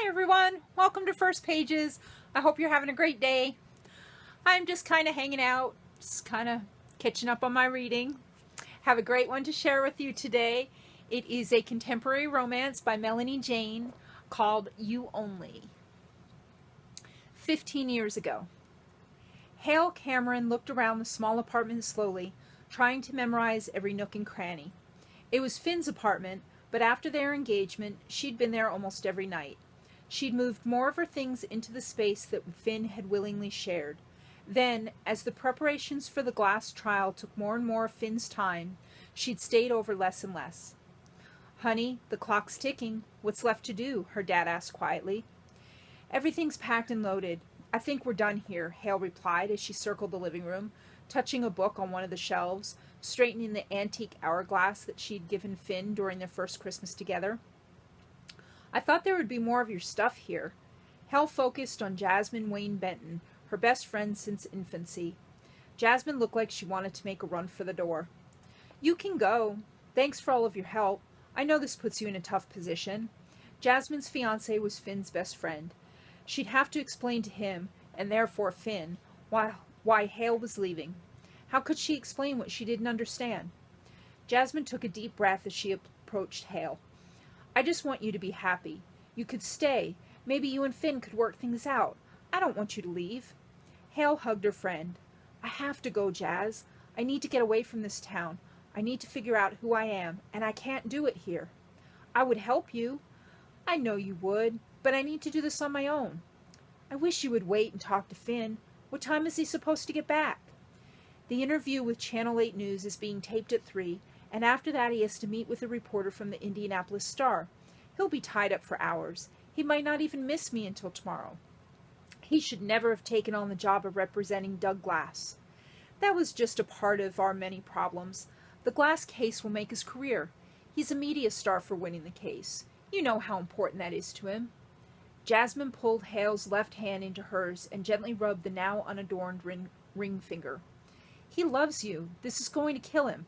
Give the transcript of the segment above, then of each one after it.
everyone, welcome to First Pages. I hope you're having a great day. I'm just kind of hanging out, just kind of catching up on my reading. Have a great one to share with you today. It is a contemporary romance by Melanie Jane called You Only. 15 years ago. Hale Cameron looked around the small apartment slowly, trying to memorize every nook and cranny. It was Finn's apartment, but after their engagement, she'd been there almost every night. She'd moved more of her things into the space that Finn had willingly shared. Then, as the preparations for the glass trial took more and more of Finn's time, she'd stayed over less and less. "Honey, the clock's ticking. What's left to do?" her dad asked quietly. "Everything's packed and loaded. I think we're done here," Hale replied as she circled the living room, touching a book on one of the shelves, straightening the antique hourglass that she'd given Finn during their first Christmas together. "I thought there would be more of your stuff here." Hale focused on Jasmine Wayne Benton, her best friend since infancy. Jasmine looked like she wanted to make a run for the door. "You can go. Thanks for all of your help. I know this puts you in a tough position." Jasmine's fiancé was Finn's best friend. She'd have to explain to him, and therefore Finn, why Hale was leaving. How could she explain what she didn't understand? Jasmine took a deep breath as she approached Hale. "I just want you to be happy. You could stay. Maybe you and Finn could work things out. I don't want you to leave." Hale hugged her friend. "I have to go, Jazz. I need to get away from this town. I need to figure out who I am, and I can't do it here." "I would help you." "I know you would, but I need to do this on my own." "I wish you would wait and talk to Finn. What time is he supposed to get back?" "The interview with Channel 8 News is being taped at 3, and after that he has to meet with a reporter from the Indianapolis Star. He'll be tied up for hours. He might not even miss me until tomorrow." He should never have taken on the job of representing Doug Glass. "That was just a part of our many problems. The Glass case will make his career. He's a media star for winning the case. You know how important that is to him." Jasmine pulled Hale's left hand into hers and gently rubbed the now unadorned ring finger. "He loves you. This is going to kill him."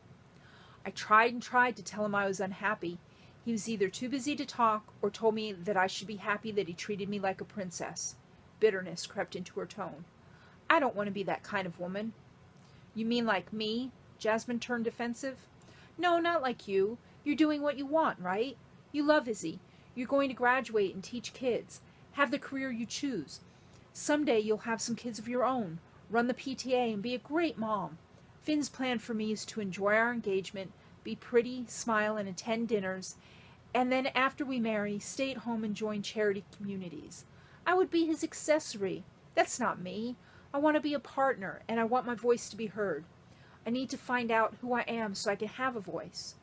"I tried and tried to tell him I was unhappy. He was either too busy to talk or told me that I should be happy that he treated me like a princess." Bitterness crept into her tone. "I don't want to be that kind of woman." "You mean like me?" Jasmine turned defensive. "No, not like you. You're doing what you want, right? You love Izzy. You're going to graduate and teach kids. Have the career you choose. Someday you'll have some kids of your own, run the PTA, and be a great mom. Finn's plan for me is to enjoy our engagement, be pretty, smile, and attend dinners, and then after we marry, stay at home and join charity communities. I would be his accessory. That's not me. I want to be a partner, and I want my voice to be heard. I need to find out who I am so I can have a voice.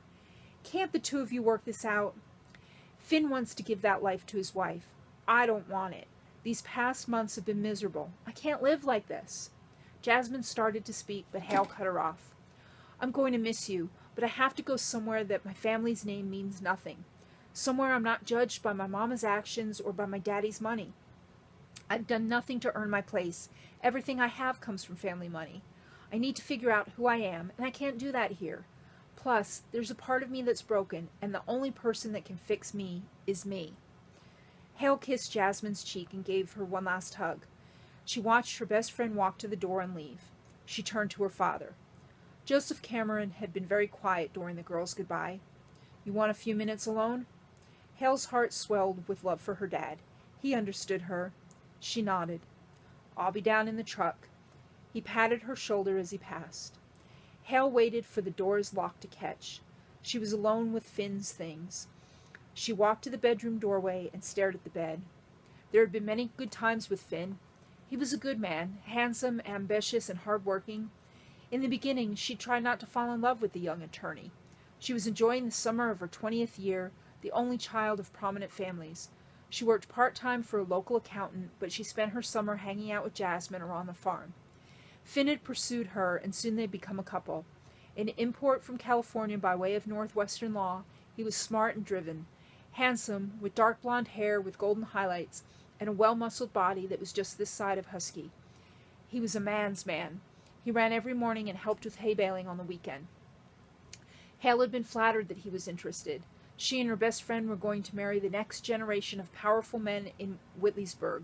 Can't the two of you work this out?" "Finn wants to give that life to his wife. I don't want it. These past months have been miserable. I can't live like this." Jasmine started to speak, but Hale cut her off. "I'm going to miss you, but I have to go somewhere that my family's name means nothing. Somewhere I'm not judged by my mama's actions or by my daddy's money. I've done nothing to earn my place. Everything I have comes from family money. I need to figure out who I am, and I can't do that here. Plus, there's a part of me that's broken, and the only person that can fix me is me." Hale kissed Jasmine's cheek and gave her one last hug. She watched her best friend walk to the door and leave. She turned to her father. Joseph Cameron had been very quiet during the girls' goodbye. "You want a few minutes alone?" Hale's heart swelled with love for her dad. He understood her. She nodded. "I'll be down in the truck." He patted her shoulder as he passed. Hale waited for the door's lock to catch. She was alone with Finn's things. She walked to the bedroom doorway and stared at the bed. There had been many good times with Finn. He was a good man, handsome, ambitious, and hard-working. In the beginning, she tried not to fall in love with the young attorney. She was enjoying the summer of her 20th year, the only child of prominent families. She worked part-time for a local accountant, but she spent her summer hanging out with Jasmine or on the farm. Finn had pursued her, and soon they'd become a couple. An import from California by way of Northwestern law, he was smart and driven, handsome, with dark blonde hair with golden highlights, and a well-muscled body that was just this side of husky. He was a man's man. He ran every morning and helped with hay baling on the weekend. Hale had been flattered that he was interested. She and her best friend were going to marry the next generation of powerful men in Whitleysburg.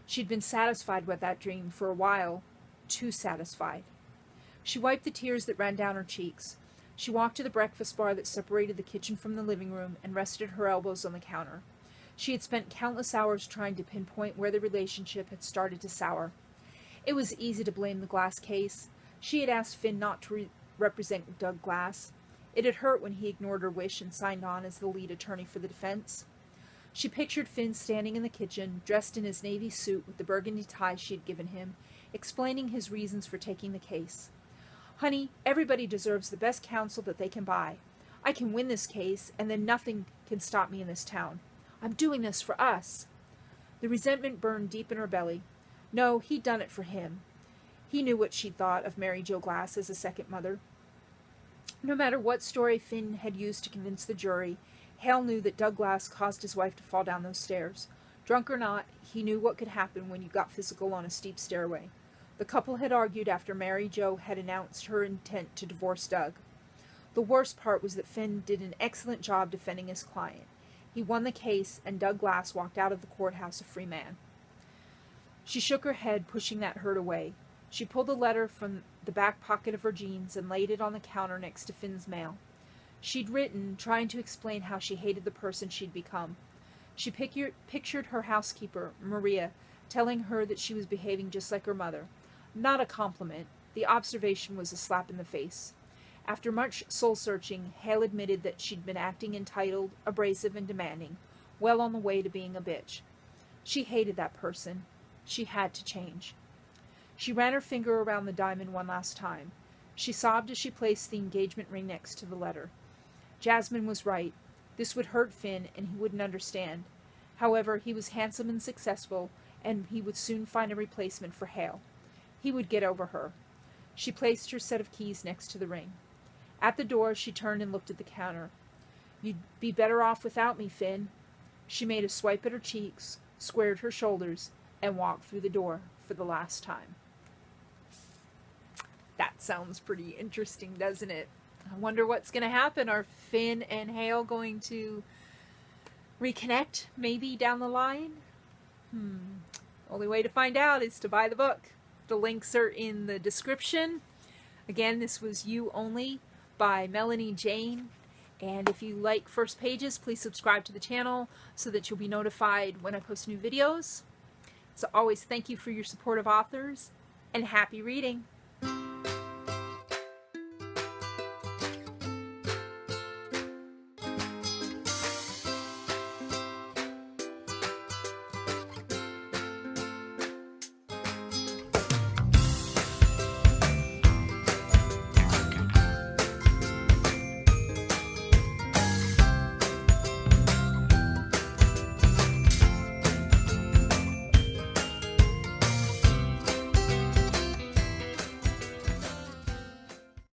She'd been satisfied with that dream for a while, too satisfied. She wiped the tears that ran down her cheeks. She walked to the breakfast bar that separated the kitchen from the living room and rested her elbows on the counter. She had spent countless hours trying to pinpoint where the relationship had started to sour. It was easy to blame the glass case. She had asked Finn not to represent Doug Glass. It had hurt when he ignored her wish and signed on as the lead attorney for the defense. She pictured Finn standing in the kitchen, dressed in his navy suit with the burgundy tie she had given him, explaining his reasons for taking the case. "Honey, everybody deserves the best counsel that they can buy. I can win this case, and then nothing can stop me in this town. I'm doing this for us." The resentment burned deep in her belly. No, he'd done it for him. He knew what she'd thought of Mary Jo Glass as a second mother. No matter what story Finn had used to convince the jury, Hale knew that Doug Glass caused his wife to fall down those stairs. Drunk or not, he knew what could happen when you got physical on a steep stairway. The couple had argued after Mary Jo had announced her intent to divorce Doug. The worst part was that Finn did an excellent job defending his client. He won the case, and Doug Glass walked out of the courthouse a free man. She shook her head, pushing that hurt away. She pulled a letter from the back pocket of her jeans and laid it on the counter next to Finn's mail. She'd written, trying to explain how she hated the person she'd become. She pictured her housekeeper, Maria, telling her that she was behaving just like her mother. Not a compliment. The observation was a slap in the face. After much soul-searching, Hale admitted that she'd been acting entitled, abrasive, and demanding, well on the way to being a bitch. She hated that person. She had to change. She ran her finger around the diamond one last time. She sobbed as she placed the engagement ring next to the letter. Jasmine was right. This would hurt Finn, and he wouldn't understand. However, he was handsome and successful, and he would soon find a replacement for Hale. He would get over her. She placed her set of keys next to the ring. At the door, she turned and looked at the counter. "You'd be better off without me, Finn." She made a swipe at her cheeks, squared her shoulders, and walked through the door for the last time. That sounds pretty interesting, doesn't it? I wonder what's going to happen. Are Finn and Hale going to reconnect maybe down the line? Only way to find out is to buy the book. The links are in the description. Again, this was You Only by Melanie Jane. And if you like First Pages, please subscribe to the channel so that you'll be notified when I post new videos. As always, thank you for your support of authors, and happy reading!